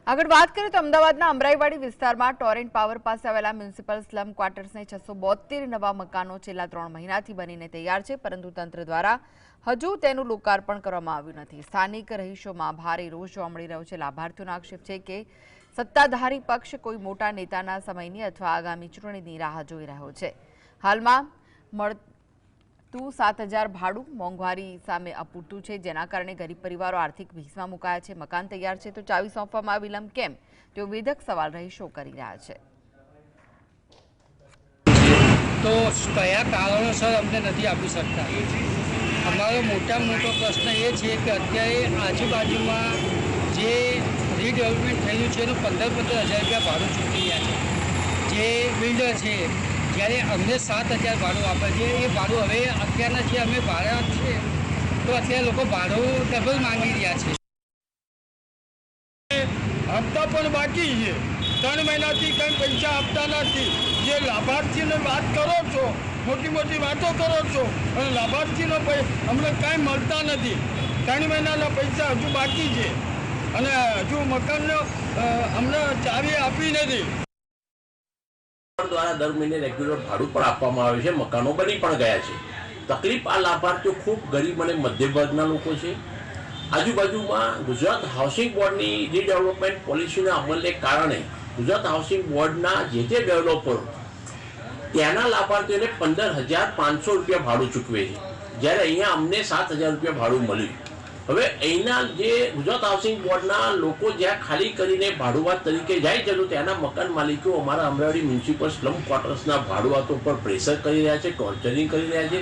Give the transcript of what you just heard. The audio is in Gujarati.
આગળ વાત કરીએ તો અમદાવાદના અમરાઈવાડી વિસ્તારમાં ટોરેન્ટ પાવર પાસે આવેલા મ્યુનિસિપલ સ્લમ ક્વાર્ટર્સને 672 નવા મકાનો છેલ્લા 3 મહિનાથી બનીને તૈયાર છે, પરંતુ તંત્ર દ્વારા હજુ તેનું લોકાર્પણ કરવામાં આવ્યું નથી। સ્થાનિક રહીશોમાં ભારે રોષ જોવા મળી રહ્યો છે। લાભાર્થીઓનો આક્ષેપ છે કે સત્તાધારી પક્ષ કોઈ મોટા નેતાના સમયની અથવા આગામી ચૂંટણીની રાહ જોઈ રહ્યો છે। હાલમાં મળતું 7,000 ભાડું મોંઘવારી સામે અપૂરતું છે, જેના કારણે ગરીબ પરિવારો આર્થિક ભીસમાં મુકાયા છે। મકાન તૈયાર છે તો ચાવી સોંપવામાં વિલંબ કેમ, તેવો વેધક સવાલ રહીશો કરી રહ્યા છે। તો કયા કારણોસર અમને નથી આપી શકતા? અમારો મોટામાં મોટો પ્રશ્ન એ છે કે અત્યારે આજુબાજુમાં જે રીડેવલપમેન્ટ થયું છે એનું 15,000 રૂપિયા ભાડું ચૂકી રહ્યા છે જે બિલ્ડર છે, જ્યારે અમને 7,000 ભાડું આપે છે। એ ભાડું હવે અત્યારના જે અમે ભાડા છે તો અત્યારે લોકો ભાડું ડબલ માંગી રહ્યા છે। હપ્તા પણ બાકી છે, 3 મહિનાથી કંઈ પૈસા આપતા નથી। જે લાભાર્થીને વાત કરો છો, મોટી મોટી વાતો કરો છો, અને લાભાર્થીનો અમને કાંઈ મળતા નથી। 3 મહિનાના પૈસા હજુ બાકી છે અને હજુ મકાનનો અમને ચાવી આપી નથી। દ્વારા દર મહિને રેગ્યુલર ભાડું પણ આપવામાં આવે છે, મકાનો બની પણ ગયા છે। તકલીફ આ લાભાર્થીઓ ખૂબ ગરીબ અને મધ્યમ વર્ગના લોકો છે। આજુબાજુમાં ગુજરાત હાઉસિંગ બોર્ડની રીડેવલપમેન્ટ પોલિસીના અમલને કારણે ગુજરાત હાઉસિંગ બોર્ડના જે ડેવલપરો ત્યાંના લાભાર્થીઓને 15,500 રૂપિયા ભાડું ચૂકવે છે, જ્યારે અહીંયા અમને 7,000 રૂપિયા ભાડું મળ્યું। હવે અહીંના જે ગુજરાત હાઉસિંગ બોર્ડના લોકો જ્યાં ખાલી કરીને ભાડુઆત તરીકે જાય છે, તો ત્યાંના મકાન માલિકો અમારા અમરાઈવાડી મ્યુનિસિપલ સ્લમ ક્વાર્ટર્સના ભાડુઆતો પર પ્રેશર કરી રહ્યા છે, ટોર્ચરિંગ કરી રહ્યા છે।